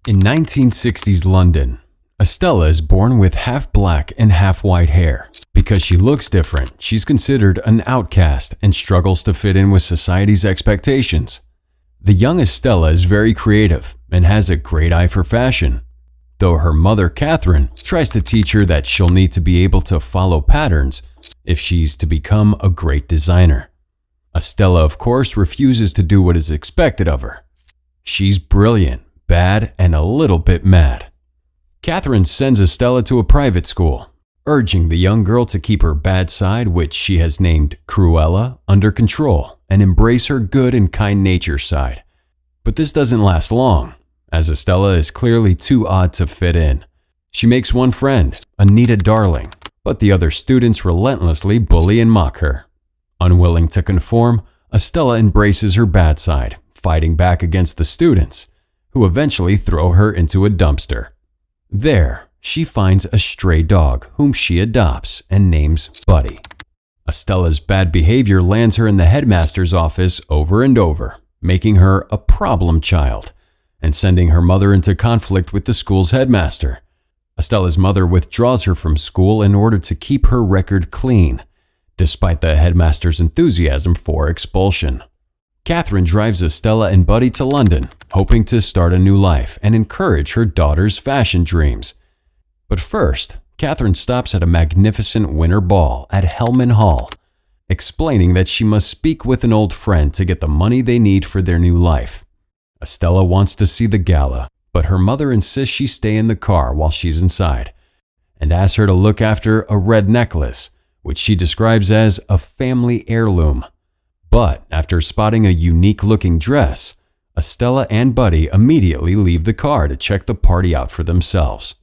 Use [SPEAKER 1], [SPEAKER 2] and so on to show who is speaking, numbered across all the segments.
[SPEAKER 1] In 1960s London, Estella is born with half black and half white hair. Because she looks different, she's considered an outcast and struggles to fit in with society's expectations. The young Estella is very creative and has a great eye for fashion, though her mother, Catherine, tries to teach her that she'll need to be able to follow patterns if she's to become a great designer. Estella, of course, refuses to do what is expected of her. She's brilliant, bad, and a little bit mad. Catherine sends Estella to a private school, urging the young girl to keep her bad side, which she has named Cruella, under control and embrace her good and kind nature side. But this doesn't last long, as Estella is clearly too odd to fit in. She makes one friend, Anita Darling, but the other students relentlessly bully and mock her. Unwilling to conform, Estella embraces her bad side, fighting back against the students, who eventually throw her into a dumpster. There, she finds a stray dog whom she adopts and names Buddy. Estella's bad behavior lands her in the headmaster's office over and over, making her a problem child and sending her mother into conflict with the school's headmaster. Estella's mother withdraws her from school in order to keep her record clean, despite the headmaster's enthusiasm for expulsion. Catherine drives Estella and Buddy to London, hoping to start a new life and encourage her daughter's fashion dreams. But first, Catherine stops at a magnificent winter ball at Hellman Hall, explaining that she must speak with an old friend to get the money they need for their new life. Estella wants to see the gala, but her mother insists she stay in the car while she's inside, and asks her to look after a red necklace, which she describes as a family heirloom. But after spotting a unique-looking dress, Estella and Buddy immediately leave the car to check the party out for themselves.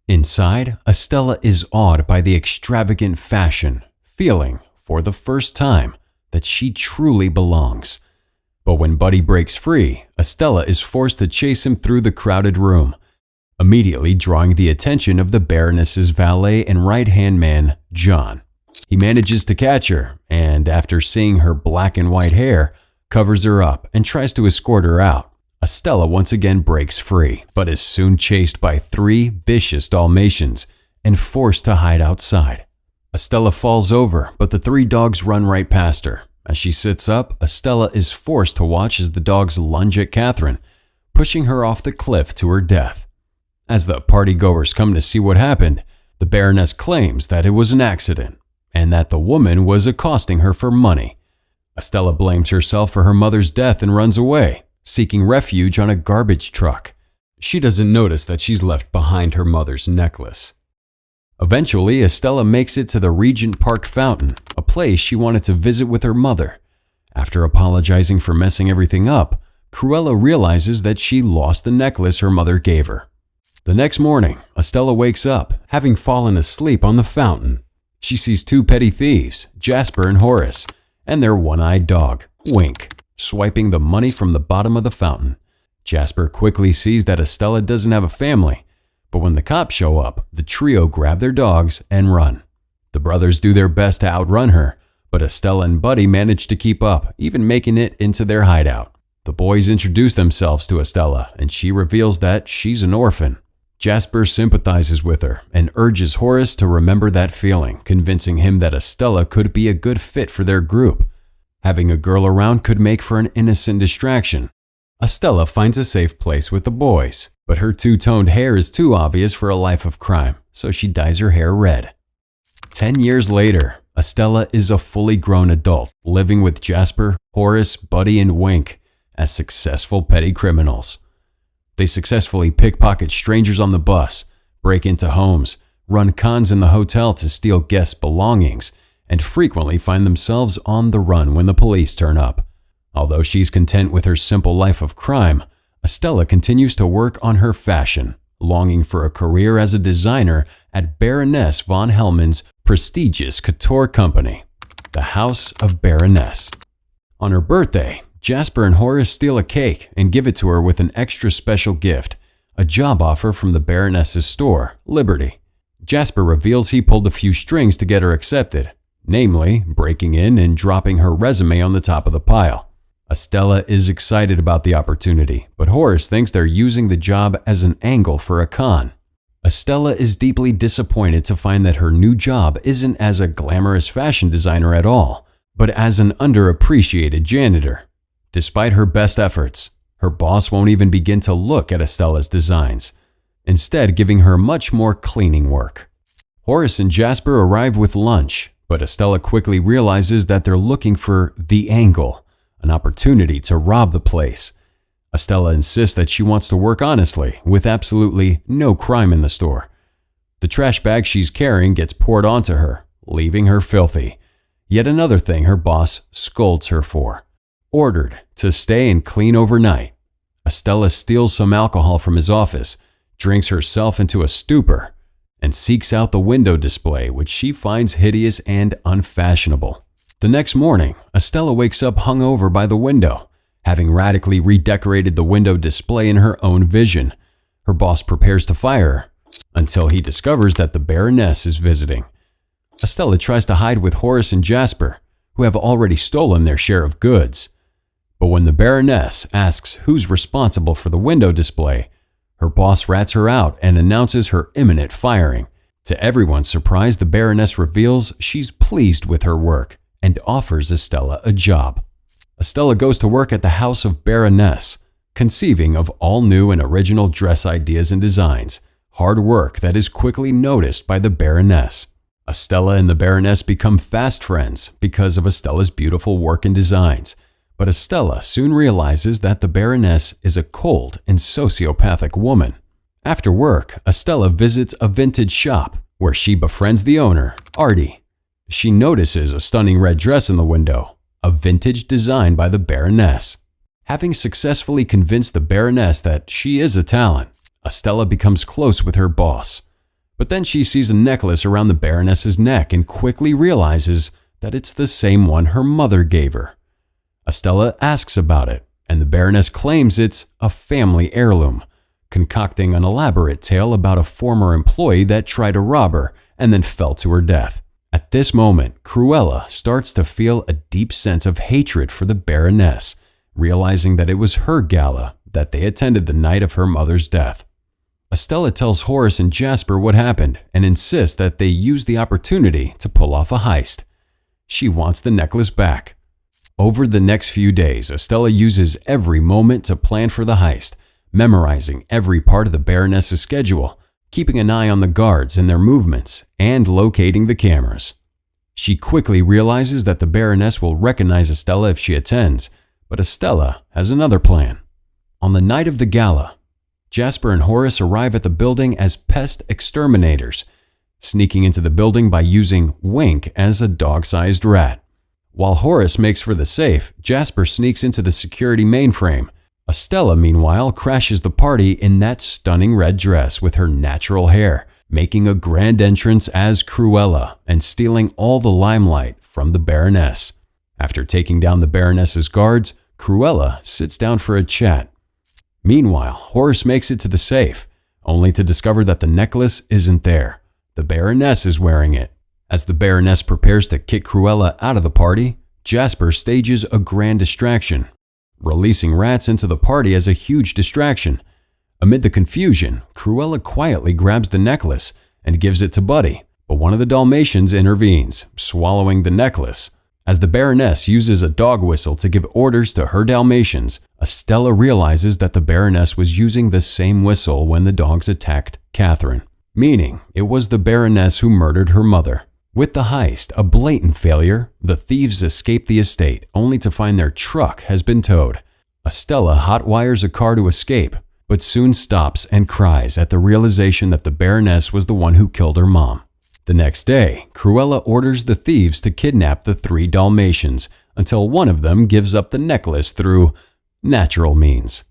[SPEAKER 1] Inside, Estella is awed by the extravagant fashion, feeling, for the first time, that she truly belongs. But when Buddy breaks free, Estella is forced to chase him through the crowded room, immediately drawing the attention of the Baroness's valet and right-hand man, John. He manages to catch her, and after seeing her black and white hair, covers her up and tries to escort her out. Estella once again breaks free, but is soon chased by 3 vicious Dalmatians and forced to hide outside. Estella falls over, but the 3 dogs run right past her. As she sits up, Estella is forced to watch as the dogs lunge at Catherine, pushing her off the cliff to her death. As the partygoers come to see what happened, the Baroness claims that it was an accident, and that the woman was accosting her for money. Estella blames herself for her mother's death and runs away, seeking refuge on a garbage truck. She doesn't notice that she's left behind her mother's necklace. Eventually, Estella makes it to the Regent Park Fountain, a place she wanted to visit with her mother. After apologizing for messing everything up, Cruella realizes that she lost the necklace her mother gave her. The next morning, Estella wakes up, having fallen asleep on the fountain. She sees 2 petty thieves, Jasper and Horace, and their one-eyed dog, Wink, swiping the money from the bottom of the fountain. Jasper quickly sees that Estella doesn't have a family, but when the cops show up, the trio grab their dogs and run. The brothers do their best to outrun her, but Estella and Buddy manage to keep up, even making it into their hideout. The boys introduce themselves to Estella, and she reveals that she's an orphan. Jasper sympathizes with her and urges Horace to remember that feeling, convincing him that Estella could be a good fit for their group. Having a girl around could make for an innocent distraction. Estella finds a safe place with the boys, but her two-toned hair is too obvious for a life of crime, so she dyes her hair red. 10 years later, Estella is a fully grown adult, living with Jasper, Horace, Buddy, and Wink as successful petty criminals. They successfully pickpocket strangers on the bus, break into homes, run cons in the hotel to steal guests' belongings, and frequently find themselves on the run when the police turn up. Although she's content with her simple life of crime, Estella continues to work on her fashion, longing for a career as a designer at Baroness von Hellman's prestigious couture company, the House of Baroness. On her birthday, Jasper and Horace steal a cake and give it to her with an extra special gift, a job offer from the Baroness's store, Liberty. Jasper reveals he pulled a few strings to get her accepted, namely breaking in and dropping her resume on the top of the pile. Estella is excited about the opportunity, but Horace thinks they're using the job as an angle for a con. Estella is deeply disappointed to find that her new job isn't as a glamorous fashion designer at all, but as an underappreciated janitor. Despite her best efforts, her boss won't even begin to look at Estella's designs, instead giving her much more cleaning work. Horace and Jasper arrive with lunch, but Estella quickly realizes that they're looking for the angle, an opportunity to rob the place. Estella insists that she wants to work honestly, with absolutely no crime in the store. The trash bag she's carrying gets poured onto her, leaving her filthy. Yet another thing her boss scolds her for. Ordered to stay and clean overnight. Estella steals some alcohol from his office, drinks herself into a stupor, and seeks out the window display, which she finds hideous and unfashionable. The next morning, Estella wakes up hungover by the window, having radically redecorated the window display in her own vision. Her boss prepares to fire her, until he discovers that the Baroness is visiting. Estella tries to hide with Horace and Jasper, who have already stolen their share of goods. But when the Baroness asks who's responsible for the window display, her boss rats her out and announces her imminent firing. To everyone's surprise, the Baroness reveals she's pleased with her work and offers Estella a job. Estella goes to work at the house of Baroness, conceiving of all new and original dress ideas and designs, hard work that is quickly noticed by the Baroness. Estella and the Baroness become fast friends because of Estella's beautiful work and designs, but Estella soon realizes that the Baroness is a cold and sociopathic woman. After work, Estella visits a vintage shop where she befriends the owner, Artie. She notices a stunning red dress in the window, a vintage design by the Baroness. Having successfully convinced the Baroness that she is a talent, Estella becomes close with her boss. But then she sees a necklace around the Baroness's neck and quickly realizes that it's the same one her mother gave her. Estella asks about it, and the Baroness claims it's a family heirloom, concocting an elaborate tale about a former employee that tried to rob her and then fell to her death. At this moment, Cruella starts to feel a deep sense of hatred for the Baroness, realizing that it was her gala that they attended the night of her mother's death. Estella tells Horace and Jasper what happened and insists that they use the opportunity to pull off a heist. She wants the necklace back. Over the next few days, Estella uses every moment to plan for the heist, memorizing every part of the Baroness's schedule, keeping an eye on the guards and their movements, and locating the cameras. She quickly realizes that the Baroness will recognize Estella if she attends, but Estella has another plan. On the night of the gala, Jasper and Horace arrive at the building as pest exterminators, sneaking into the building by using Wink as a dog-sized rat. While Horace makes for the safe, Jasper sneaks into the security mainframe. Estella, meanwhile, crashes the party in that stunning red dress with her natural hair, making a grand entrance as Cruella and stealing all the limelight from the Baroness. After taking down the Baroness's guards, Cruella sits down for a chat. Meanwhile, Horace makes it to the safe, only to discover that the necklace isn't there. The Baroness is wearing it. As the Baroness prepares to kick Cruella out of the party, Jasper stages a grand distraction, releasing rats into the party as a huge distraction. Amid the confusion, Cruella quietly grabs the necklace and gives it to Buddy, but one of the Dalmatians intervenes, swallowing the necklace. As the Baroness uses a dog whistle to give orders to her Dalmatians, Estella realizes that the Baroness was using the same whistle when the dogs attacked Catherine, meaning it was the Baroness who murdered her mother. With the heist a blatant failure, the thieves escape the estate only to find their truck has been towed. Estella hotwires a car to escape, but soon stops and cries at the realization that the Baroness was the one who killed her mom. The next day, Cruella orders the thieves to kidnap the 3 Dalmatians until one of them gives up the necklace through natural means.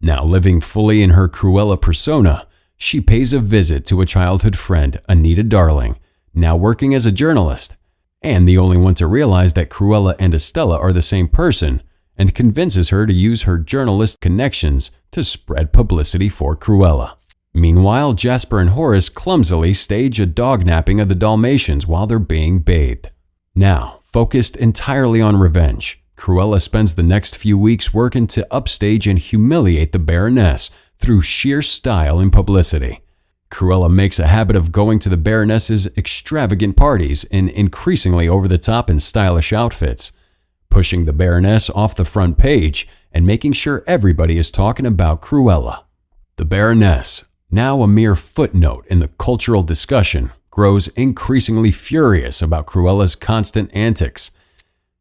[SPEAKER 1] Now living fully in her Cruella persona, she pays a visit to a childhood friend, Anita Darling, now working as a journalist, and the only one to realize that Cruella and Estella are the same person, and convinces her to use her journalist connections to spread publicity for Cruella. Meanwhile, Jasper and Horace clumsily stage a dog napping of the Dalmatians while they're being bathed. Now, focused entirely on revenge, Cruella spends the next few weeks working to upstage and humiliate the Baroness through sheer style and publicity. Cruella makes a habit of going to the Baroness's extravagant parties in increasingly over-the-top and stylish outfits, pushing the Baroness off the front page and making sure everybody is talking about Cruella. The Baroness, now a mere footnote in the cultural discussion, grows increasingly furious about Cruella's constant antics.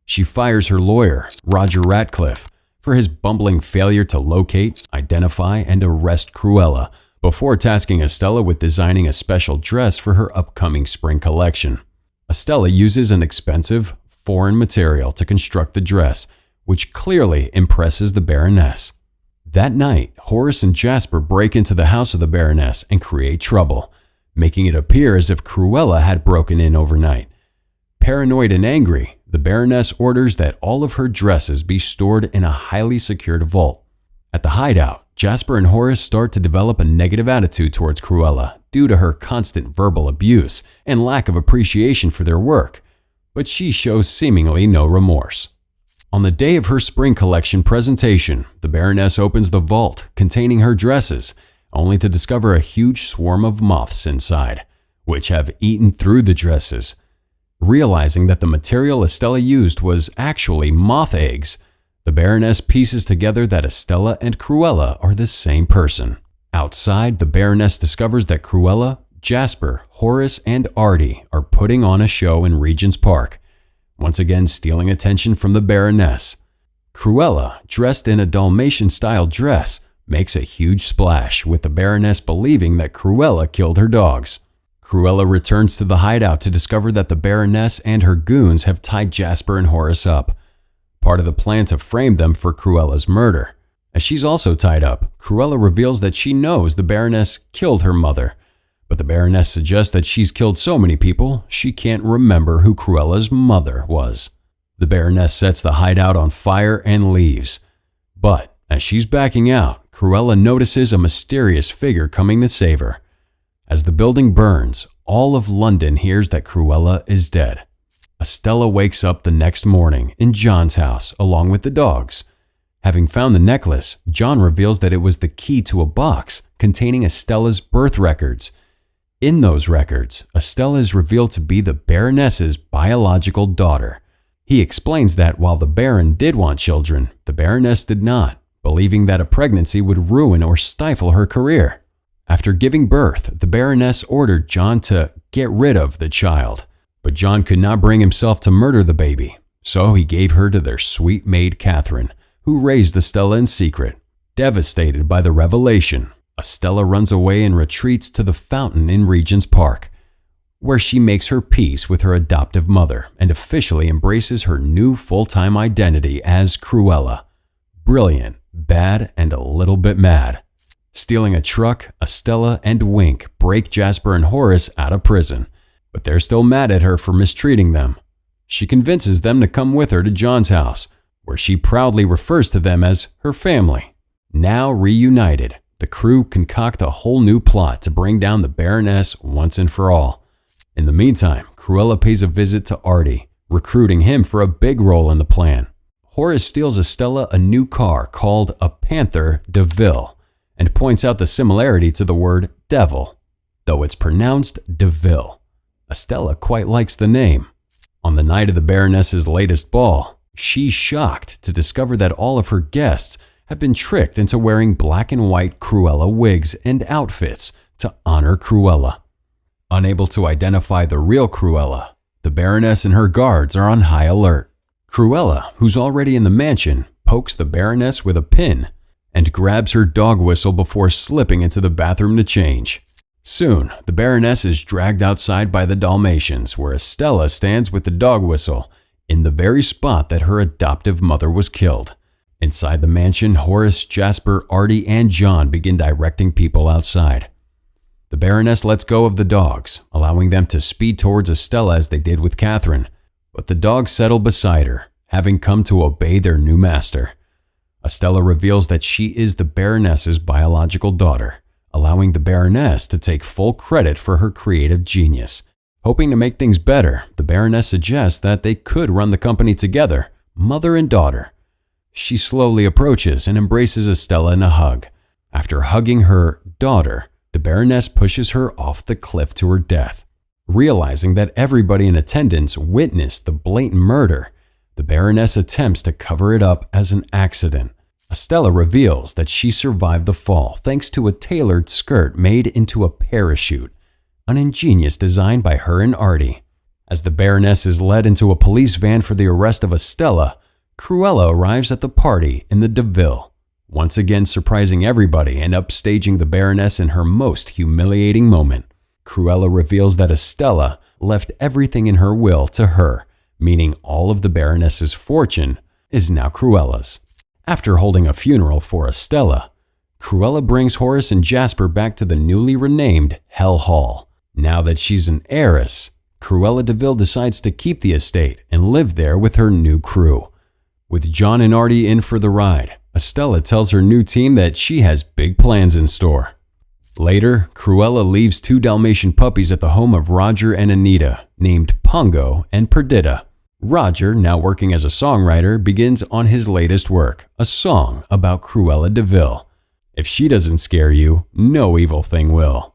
[SPEAKER 1] She fires her lawyer, Roger Ratcliffe, for his bumbling failure to locate, identify, and arrest Cruella, before tasking Estella with designing a special dress for her upcoming spring collection. Estella uses an expensive, foreign material to construct the dress, which clearly impresses the Baroness. That night, Horace and Jasper break into the house of the Baroness and create trouble, making it appear as if Cruella had broken in overnight. Paranoid and angry, the Baroness orders that all of her dresses be stored in a highly secured vault. At the hideout, Jasper and Horace start to develop a negative attitude towards Cruella due to her constant verbal abuse and lack of appreciation for their work, but she shows seemingly no remorse. On the day of her spring collection presentation, the Baroness opens the vault containing her dresses, only to discover a huge swarm of moths inside, which have eaten through the dresses. Realizing that the material Estella used was actually moth eggs, the Baroness pieces together that Estella and Cruella are the same person. Outside, the Baroness discovers that Cruella, Jasper, Horace, and Artie are putting on a show in Regent's Park, once again stealing attention from the Baroness. Cruella, dressed in a Dalmatian-style dress, makes a huge splash, with the Baroness believing that Cruella killed her dogs. Cruella returns to the hideout to discover that the Baroness and her goons have tied Jasper and Horace up, part of the plan to frame them for Cruella's murder. As she's also tied up, Cruella reveals that she knows the Baroness killed her mother, but the Baroness suggests that she's killed so many people she can't remember who Cruella's mother was. The Baroness sets the hideout on fire and leaves, but as she's backing out, Cruella notices a mysterious figure coming to save her. As the building burns, all of London hears that Cruella is dead. Estella wakes up the next morning in John's house along with the dogs. Having found the necklace, John reveals that it was the key to a box containing Estella's birth records. In those records, Estella is revealed to be the Baroness's biological daughter. He explains that while the Baron did want children, the Baroness did not, believing that a pregnancy would ruin or stifle her career. After giving birth, the Baroness ordered John to get rid of the child, but John could not bring himself to murder the baby, so he gave her to their sweet maid Catherine, who raised Estella in secret. Devastated by the revelation, Estella runs away and retreats to the fountain in Regent's Park, where she makes her peace with her adoptive mother and officially embraces her new full-time identity as Cruella. Brilliant, bad, and a little bit mad. Stealing a truck, Estella and Wink break Jasper and Horace out of prison, but they're still mad at her for mistreating them. She convinces them to come with her to John's house, where she proudly refers to them as her family. Now reunited, the crew concoct a whole new plot to bring down the Baroness once and for all. In the meantime, Cruella pays a visit to Artie, recruiting him for a big role in the plan. Horace steals Estella a new car called a Panther de Ville, and points out the similarity to the word devil, though it's pronounced DeVille. Estella quite likes the name. On the night of the Baroness's latest ball, she's shocked to discover that all of her guests have been tricked into wearing black and white Cruella wigs and outfits to honor Cruella. Unable to identify the real Cruella, the Baroness and her guards are on high alert. Cruella, who's already in the mansion, pokes the Baroness with a pin and grabs her dog whistle before slipping into the bathroom to change. Soon, the Baroness is dragged outside by the Dalmatians, where Estella stands with the dog whistle in the very spot that her adoptive mother was killed. Inside the mansion, Horace, Jasper, Artie, and John begin directing people outside. The Baroness lets go of the dogs, allowing them to speed towards Estella as they did with Catherine, but the dogs settle beside her, having come to obey their new master. Estella reveals that she is the Baroness's biological daughter, allowing the Baroness to take full credit for her creative genius. Hoping to make things better, the Baroness suggests that they could run the company together, mother and daughter. She slowly approaches and embraces Estella in a hug. After hugging her daughter, the Baroness pushes her off the cliff to her death. Realizing that everybody in attendance witnessed the blatant murder, the Baroness attempts to cover it up as an accident. Estella reveals that she survived the fall thanks to a tailored skirt made into a parachute, an ingenious design by her and Artie. As the Baroness is led into a police van for the arrest of Estella, Cruella arrives at the party in the DeVille, once again surprising everybody and upstaging the Baroness in her most humiliating moment. Cruella reveals that Estella left everything in her will to her, meaning all of the Baroness's fortune is now Cruella's. After holding a funeral for Estella, Cruella brings Horace and Jasper back to the newly renamed Hell Hall. Now that she's an heiress, Cruella DeVille decides to keep the estate and live there with her new crew. With John and Artie in for the ride, Estella tells her new team that she has big plans in store. Later, Cruella leaves 2 Dalmatian puppies at the home of Roger and Anita, named Pongo and Perdita. Roger, now working as a songwriter, begins on his latest work, a song about Cruella DeVille. If she doesn't scare you, no evil thing will.